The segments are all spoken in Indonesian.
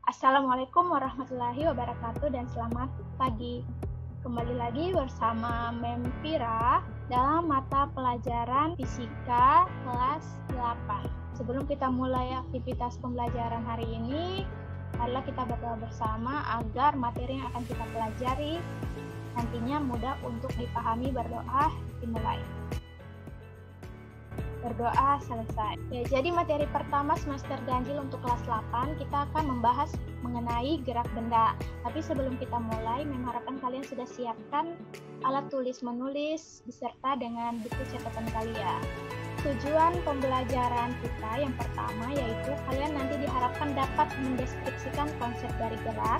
Assalamualaikum warahmatullahi wabarakatuh dan selamat pagi. Kembali lagi bersama Mem Vira dalam mata pelajaran Fisika kelas 8. Sebelum kita mulai aktivitas pembelajaran hari ini, marilah kita berdoa bersama agar materi yang akan kita pelajari nantinya mudah untuk dipahami. Berdoa dimulai. Berdoa selesai. Ya, jadi materi pertama semester ganjil untuk kelas 8 kita akan membahas mengenai gerak benda. Tapi sebelum kita mulai, mengharapkan kalian sudah siapkan alat tulis menulis beserta dengan buku catatan kalian. Tujuan pembelajaran kita yang pertama yaitu kalian nanti diharapkan dapat mendeskripsikan konsep dari gerak,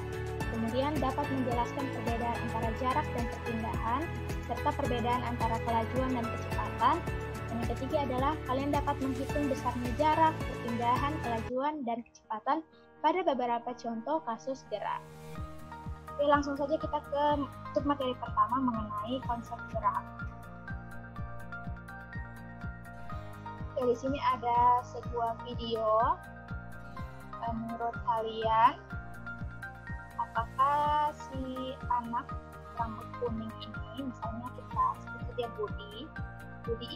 kemudian dapat menjelaskan perbedaan antara jarak dan perpindahan, serta perbedaan antara kelajuan dan kecepatan. Dan yang ketiga adalah kalian dapat menghitung besarnya jarak, perpindahan, kelajuan, dan kecepatan pada beberapa contoh kasus gerak. Oke, langsung saja kita ke materi pertama mengenai konsep gerak. Oke, di sini ada sebuah video. Menurut kalian, apakah si anak rambut kuning ini, misalnya kita sebut dia Budi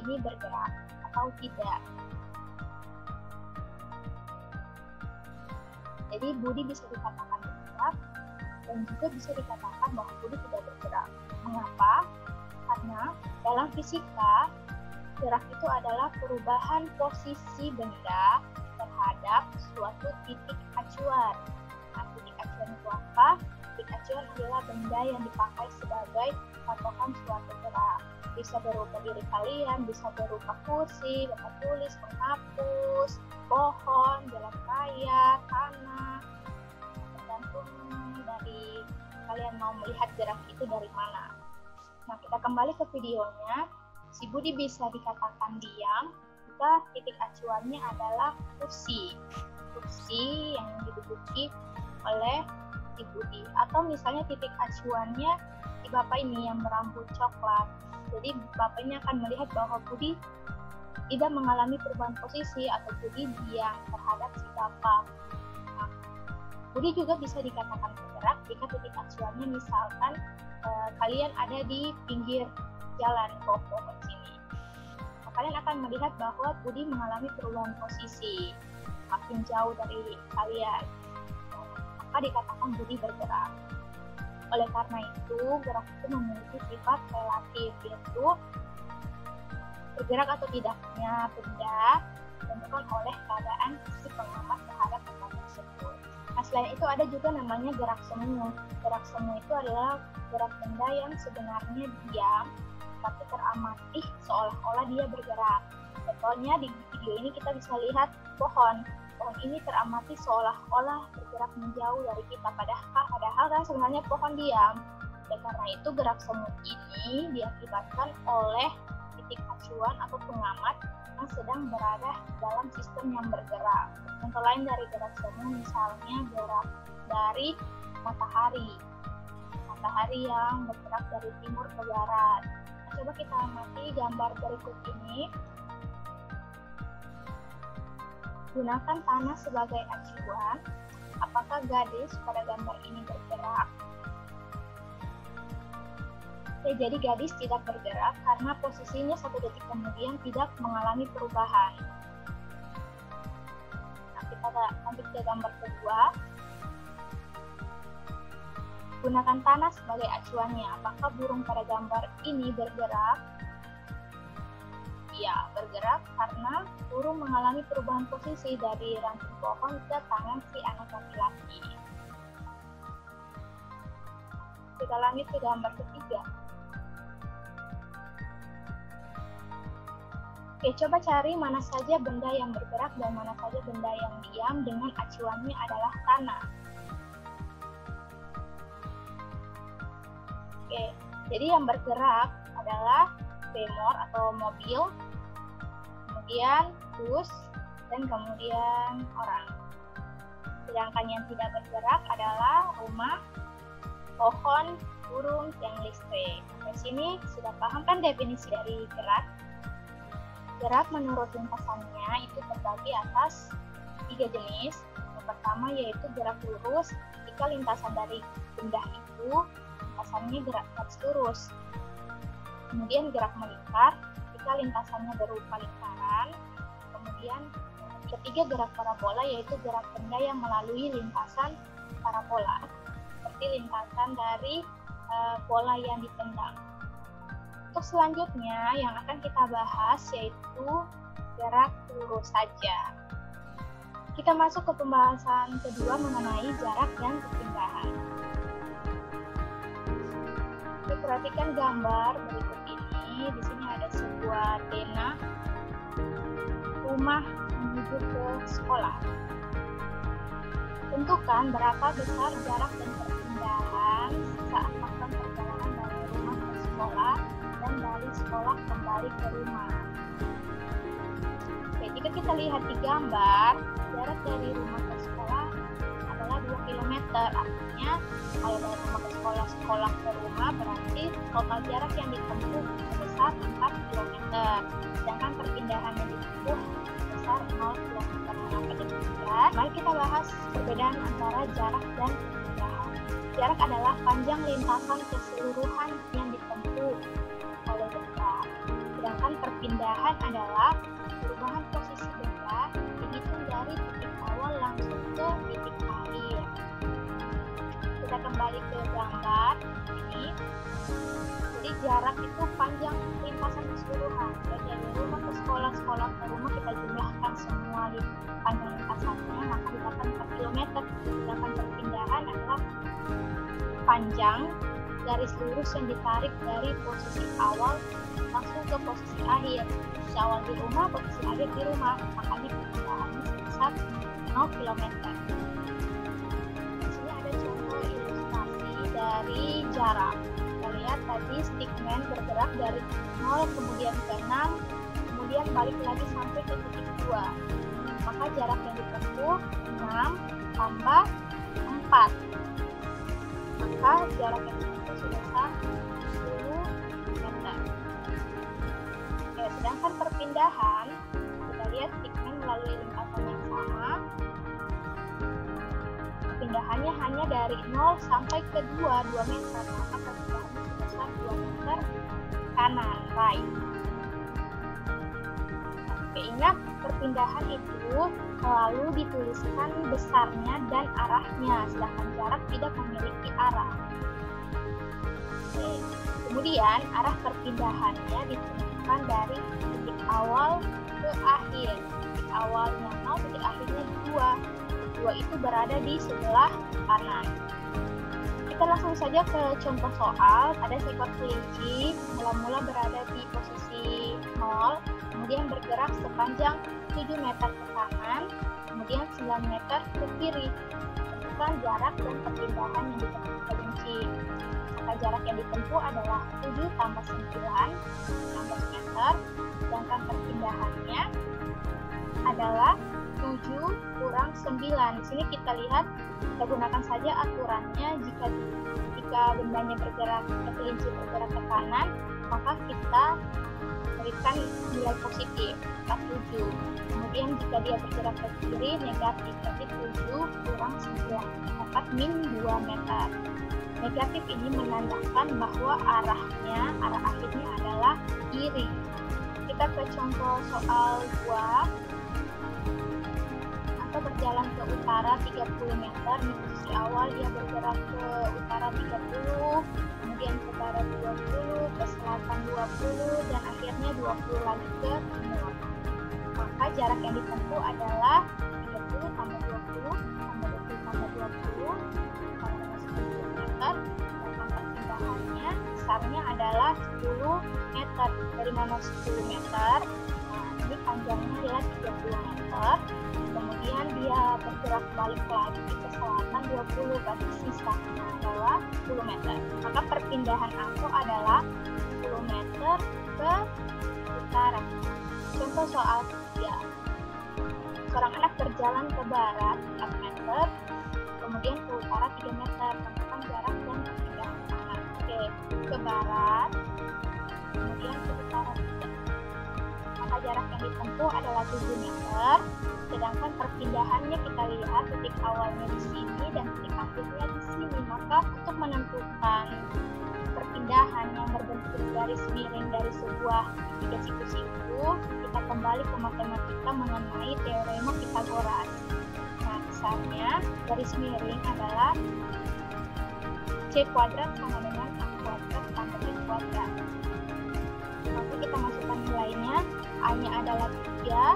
ini bergerak atau tidak? Jadi Budi bisa dikatakan bergerak dan juga bisa dikatakan bahwa Budi tidak bergerak. Mengapa? Karena dalam fisika, gerak itu adalah perubahan posisi benda terhadap suatu titik acuan. Nah, titik acuan itu apa? Titik acuan adalah benda yang dipakai sebagai patokan suatu gerak. Bisa berupa diri kalian, bisa berupa kursi, tempat tulis, penghapus, pohon, jalan raya, tanah. Tergantung dari kalian mau melihat gerak itu dari mana. Nah, kita kembali ke videonya. Si Budi bisa dikatakan diam jika titik acuannya adalah kursi yang diduduki oleh si Budi. Atau misalnya titik acuannya si bapak ini yang berambut coklat. Jadi bapaknya akan melihat bahwa Budi tidak mengalami perubahan posisi atau Budi diam terhadap si bapak. Nah, Budi juga bisa dikatakan bergerak jika titik acuannya misalkan kalian ada di pinggir jalan pohon sini. Nah, kalian akan melihat bahwa Budi mengalami perubahan posisi makin jauh dari kalian. Maka dikatakan Budi bergerak. Oleh karena itu, gerak itu memiliki sifat relatif, yaitu bergerak atau tidaknya benda ditentukan oleh keadaan si pengamat terhadap benda tersebut. Nah, selain itu ada juga namanya gerak semu. Gerak semu itu adalah gerak benda yang sebenarnya diam, tapi teramati seolah-olah dia bergerak. Contohnya di video ini kita bisa lihat pohon ini teramati seolah-olah bergerak menjauh dari kita, padahal kan sebenarnya pohon diam. Dan karena itu gerak semu ini diakibatkan oleh titik acuan atau pengamat yang sedang berada dalam sistem yang bergerak. Contoh lain dari gerak semu misalnya gerak dari matahari yang bergerak dari timur ke barat. Nah, coba kita amati gambar berikut ini. Gunakan tanah sebagai acuan. Apakah gadis pada gambar ini bergerak? Oke, jadi gadis tidak bergerak karena posisinya 1 detik kemudian tidak mengalami perubahan. Nah, kita lanjut ke gambar kedua. Gunakan tanah sebagai acuannya. Apakah burung pada gambar ini bergerak? Ya, bergerak karena burung mengalami perubahan posisi dari ranting pohon ke tangan si anak laki-laki. Kita lanjut ke gambar ketiga. Oke, coba cari mana saja benda yang bergerak dan mana saja benda yang diam dengan acuannya adalah tanah. Oke, jadi yang bergerak adalah bemor atau mobil, kemudian bus, dan kemudian orang. Sedangkan yang tidak bergerak adalah rumah, pohon, burung, tiang listrik. Di sini sudah paham kan definisi dari gerak? Gerak menurut lintasannya itu terbagi atas 3 jenis. Yang pertama yaitu gerak lurus jika lintasan dari benda itu lintasannya gerak garis lurus. Kemudian gerak melingkar jika lintasannya berupa lingkaran. Kemudian ketiga gerak parabola yaitu gerak benda yang melalui lintasan parabola, seperti lintasan dari bola yang ditendang. Untuk selanjutnya yang akan kita bahas yaitu gerak lurus saja. Kita masuk ke pembahasan kedua mengenai jarak dan perpindahan. Perhatikan gambar berikut ini. Di sini ada sebuah denah rumah menuju ke sekolah. Tentukan berapa besar jarak dan perpindahan saat melakukan perjalanan dari rumah ke sekolah dan dari sekolah kembali ke rumah. Oke, jika kita lihat di gambar, jarak dari rumah ke sekolah adalah 2 km. Artinya kalau dari rumah ke sekolah, sekolah ke rumah, berarti total jarak yang ditempuh sebesar 4 km. Sedangkan perpindahan yang ditempuh sebesar 0 km. Maka demikian, mari kita bahas perbedaan antara jarak dan perpindahan. Jarak adalah panjang lintasan keseluruhan yang ditempuh oleh benda. Sedangkan perpindahan adalah perubahan posisi benda dihitung dari titik awal langsung ke titik akhir. Kita kembali ke gambar ini. Jadi jarak itu panjang lintasan keseluruhan. Dari rumah ke sekolah, sekolah ke rumah, kita jumlahkan semua panjang lintasannya, maka didapat 4 km. Sedangkan perpindahan adalah panjang garis lurus yang ditarik dari posisi awal langsung ke posisi akhir. Posisi awal di rumah, posisi akhir di rumah, maka perpindahannya sebesar 0 km. Di sini ada contoh ilustrasi dari jarak. Kita lihat tadi stickman bergerak dari 0 kemudian ke 6, kemudian balik lagi sampai ke titik 2. Maka jarak yang ditempuh 6 tambah 4. Maka jarak yang ditempuh sebesar 10 meter. Oke, sedangkan perpindahan, kita lihat stickman melalui lintasan yang sama. Perpindahannya hanya dari 0 sampai ke 2 meter. Maka perpindahannya sebesar 2 meter kanan, right. Oke, ingat perpindahan itu selalu dituliskan besarnya dan arahnya, sedangkan jarak tidak memiliki arah. Oke. Kemudian arah perpindahannya ditentukan dari titik awal ke akhir. Titik awalnya 0, titik akhirnya 2. 2 itu berada di sebelah kanan. Kita langsung saja ke contoh soal. Ada seekor kelinci mula-mula berada di posisi 0, kemudian bergerak sepanjang 7 meter ke kanan, kemudian 9 meter ke kiri. Tentukan jarak dan perpindahan yang ditempuh kelinci. Maka jarak yang ditempuh adalah 7 tambah 9, 16 meter, sedangkan perpindahannya adalah 7 kurang 9. Di sini kita lihat, kita gunakan saja aturannya. Jika bendanya bergerak, kelinci bergerak ke kanan, maka kita berikan nilai positif 47. Kemudian jika dia bergerak ke kiri, negatif, berarti 7 kurang 9, dapat min 2 meter. Negatif ini menandakan bahwa arah akhirnya adalah kiri. Kita ke contoh soal 2. Atau berjalan ke utara 30 meter, di posisi awal dia bergerak ke utara 30, kemudian ke barat 20, ke selatan 20, dan akhirnya 20 lagi ke timur. Maka jarak yang ditempuh adalah 30 tambah 20 tambah 20 tambah 20 tambah 10 meter. Dan perpindahannya besarnya adalah 10 meter. Dari mana 10 meter? Nah, ini panjangnya adalah 30 meter. Kemudian dia bergerak balik lagi ke selatan 20, berarti sisanya adalah 10 meter. Maka perpindahan aku adalah 10 meter ke utara. Contoh soal 3. Seorang anak berjalan ke barat 4 meter, kemudian ke utara 3 meter. Tentukan jarak dan perpindahan anak. Oke, ke barat, kemudian ke utara 3. maka jarak yang ditempuh adalah 7 meter, sedangkan perpindahannya kita lihat titik awalnya di sini dan titik akhirnya di sini. Maka untuk menentukan perpindahan yang berbentuk garis miring dari sebuah tiga siku-siku, kita kembali ke matematika mengenai teorema Pythagoras. Nah, misalnya garis miring adalah C kuadrat sama dengan A kuadrat tambah B kuadrat. Maka kita masukkan nilainya, A-nya adalah 3,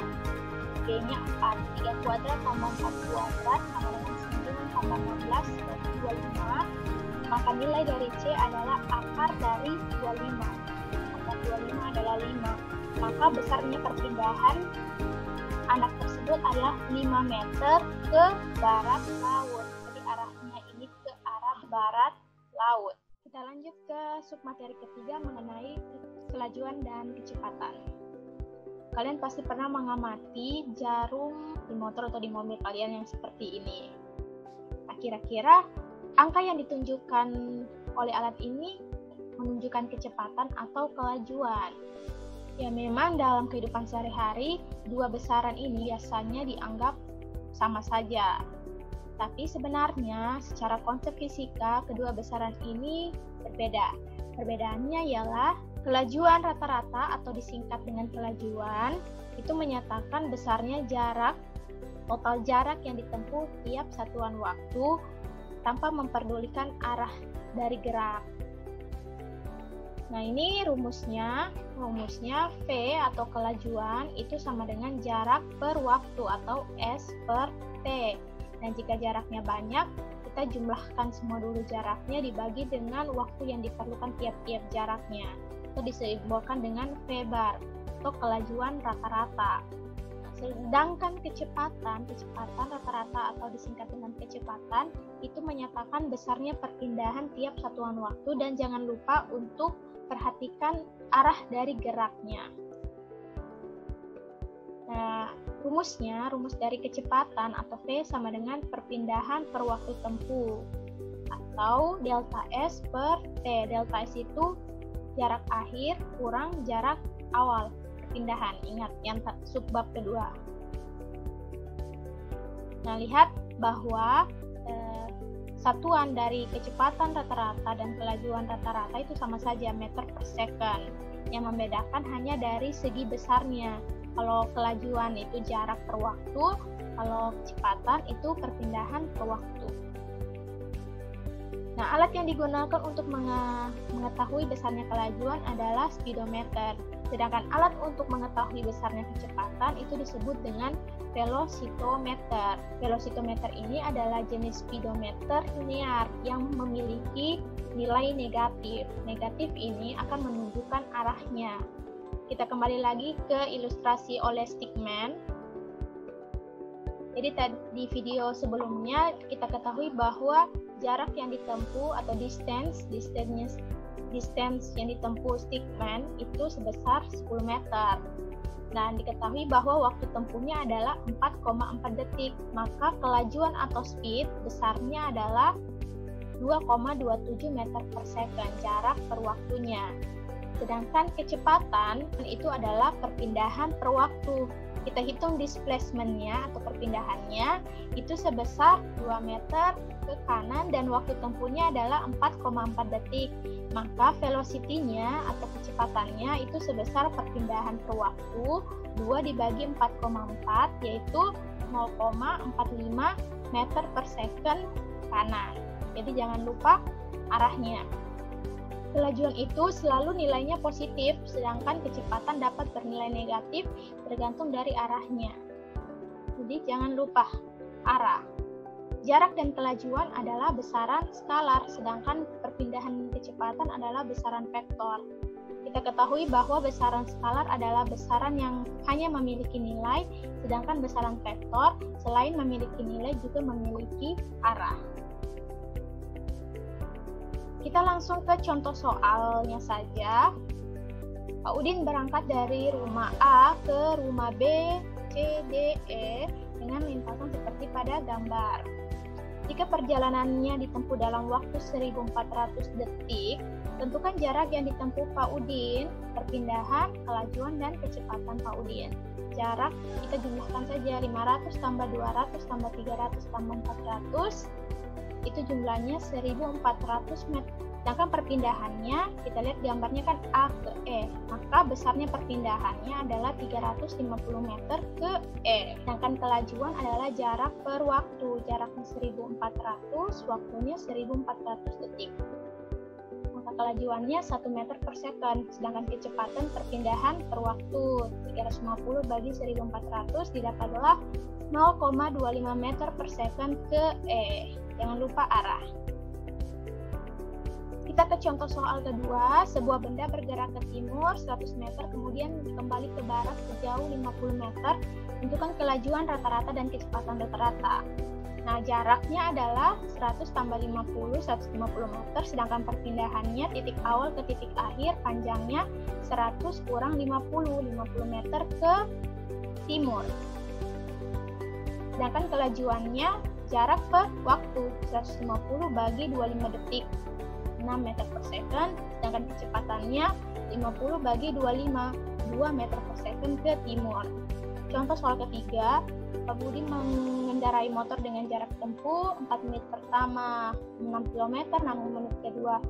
B-nya 4. 3 kuadrat tambah 4 kuadrat sama dengan 9 tambah 16 berarti 25. Maka nilai dari C adalah akar dari 25. Akar 25 adalah 5. Maka besarnya perpindahan anak tersebut adalah 5 meter ke barat laut. Jadi arahnya ini ke arah barat laut. Kita lanjut ke submateri ketiga mengenai kelajuan dan kecepatan. Kalian pasti pernah mengamati jarum di motor atau di mobil kalian yang seperti ini. Nah, kira-kira angka yang ditunjukkan oleh alat ini menunjukkan kecepatan atau kelajuan. Ya, memang dalam kehidupan sehari-hari dua besaran ini biasanya dianggap sama saja. Tapi sebenarnya secara konsep fisika kedua besaran ini berbeda. Perbedaannya ialah kelajuan rata-rata atau disingkat dengan kelajuan itu menyatakan besarnya jarak, total jarak yang ditempuh tiap satuan waktu tanpa memperdulikan arah dari gerak. Nah, ini rumusnya V atau kelajuan itu sama dengan jarak per waktu atau S per T. Dan jika jaraknya banyak, kita jumlahkan semua dulu jaraknya dibagi dengan waktu yang diperlukan tiap-tiap jaraknya. Itu disimbolkan dengan V bar atau kelajuan rata-rata. Sedangkan kecepatan rata-rata atau disingkat dengan kecepatan itu menyatakan besarnya perpindahan tiap satuan waktu, dan jangan lupa untuk perhatikan arah dari geraknya. Nah, rumus dari kecepatan atau V sama dengan perpindahan per waktu tempuh atau delta S per T. Delta S itu jarak akhir kurang jarak awal perpindahan. Ingat yang subbab kedua. Nah, lihat bahwa satuan dari kecepatan rata-rata dan kelajuan rata-rata itu sama saja, meter per second. Yang membedakan hanya dari segi besarnya. Kalau kelajuan itu jarak per waktu, kalau kecepatan itu perpindahan per waktu. Nah, alat yang digunakan untuk mengetahui besarnya kelajuan adalah speedometer. Sedangkan alat untuk mengetahui besarnya kecepatan itu disebut dengan velocitometer. Velocitometer ini adalah jenis speedometer linear yang memiliki nilai negatif. Negatif ini akan menunjukkan arahnya. Kita kembali lagi ke ilustrasi oleh Stickman. Jadi di video sebelumnya kita ketahui bahwa jarak yang ditempuh atau distance yang ditempuh Stickman itu sebesar 10 meter. Dan diketahui bahwa waktu tempuhnya adalah 4,4 detik. Maka kelajuan atau speed besarnya adalah 2,27 meter per second, jarak per waktunya. Sedangkan kecepatan itu adalah perpindahan per waktu. Kita hitung displacement-nya atau perpindahannya itu sebesar 2 meter ke kanan dan waktu tempuhnya adalah 4,4 detik. Maka velocity-nya atau kecepatannya itu sebesar perpindahan per waktu 2 dibagi 4,4 yaitu 0,45 meter per second kanan. Jadi jangan lupa arahnya. Kelajuan itu selalu nilainya positif, sedangkan kecepatan dapat bernilai negatif tergantung dari arahnya. Jadi jangan lupa arah. Jarak dan kelajuan adalah besaran skalar, sedangkan perpindahan kecepatan adalah besaran vektor. Kita ketahui bahwa besaran skalar adalah besaran yang hanya memiliki nilai, sedangkan besaran vektor selain memiliki nilai juga memiliki arah. Kita langsung ke contoh soalnya saja. Pak Udin berangkat dari rumah A ke rumah B, C, D, E dengan lintasan seperti pada gambar. Jika perjalanannya ditempuh dalam waktu 1400 detik, tentukan jarak yang ditempuh Pak Udin, perpindahan, kelajuan, dan kecepatan Pak Udin. Jarak kita jumlahkan saja 500 tambah 200 tambah 300 tambah 400, itu jumlahnya 1400 meter. Sedangkan perpindahannya, kita lihat gambarnya kan A ke E, maka besarnya perpindahannya adalah 350 meter ke E. Sedangkan kelajuan adalah jarak per waktu, jaraknya 1400, waktunya 1400 detik. Maka kelajuannya 1 meter per second, sedangkan kecepatan perpindahan per waktu 350 bagi 1400 didapatlah 0,25 meter per second ke E. Jangan lupa arah. Kita ke contoh soal kedua, sebuah benda bergerak ke timur 100 meter, kemudian kembali ke barat sejauh 50 meter, tentukan kelajuan rata-rata dan kecepatan rata-rata. Nah, jaraknya adalah 100 tambah 50, 150 meter, sedangkan perpindahannya titik awal ke titik akhir, panjangnya 100 kurang 50 meter ke timur. Sedangkan kelajuannya jarak per waktu 150 bagi 25 detik, 6 meter per second, sedangkan kecepatannya 50 bagi 25, 2 meter per second ke timur. Contoh soal ketiga, Pak Budi mengendarai motor dengan jarak tempuh 4 menit pertama 6 km, 6 menit kedua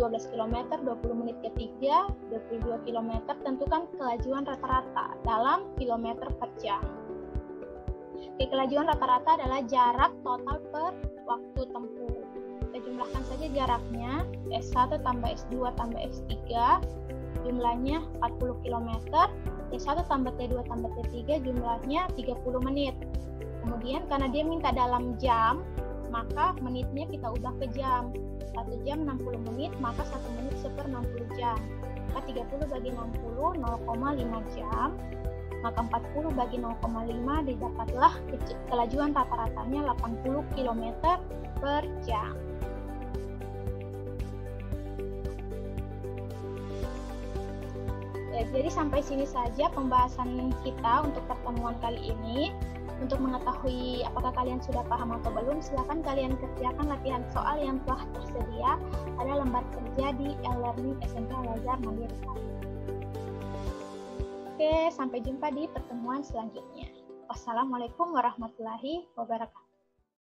12 km, 20 menit ketiga 22 km, tentukan kelajuan rata-rata dalam kilometer per jam. Kelajuan rata-rata adalah jarak total per waktu tempuh. Kita jumlahkan saja jaraknya, S1 tambah S2 tambah S3, jumlahnya 40 km, T1 tambah T2 tambah T3, jumlahnya 30 menit. Kemudian karena dia minta dalam jam, maka menitnya kita ubah ke jam. 1 jam 60 menit, maka 1 menit seper 60 jam. Maka 30 bagi 60, 0,5 jam. Maka 40 bagi 0,5 didapatlah kelajuan rata-ratanya 80 km per jam. Ya, jadi sampai sini saja pembahasan kita untuk pertemuan kali ini. Untuk mengetahui apakah kalian sudah paham atau belum, silakan kalian kerjakan latihan soal yang telah tersedia pada lembar kerja di e-learning SMP Al-Azhar Mandiri. Oke, sampai jumpa di pertemuan selanjutnya. Wassalamualaikum warahmatullahi wabarakatuh.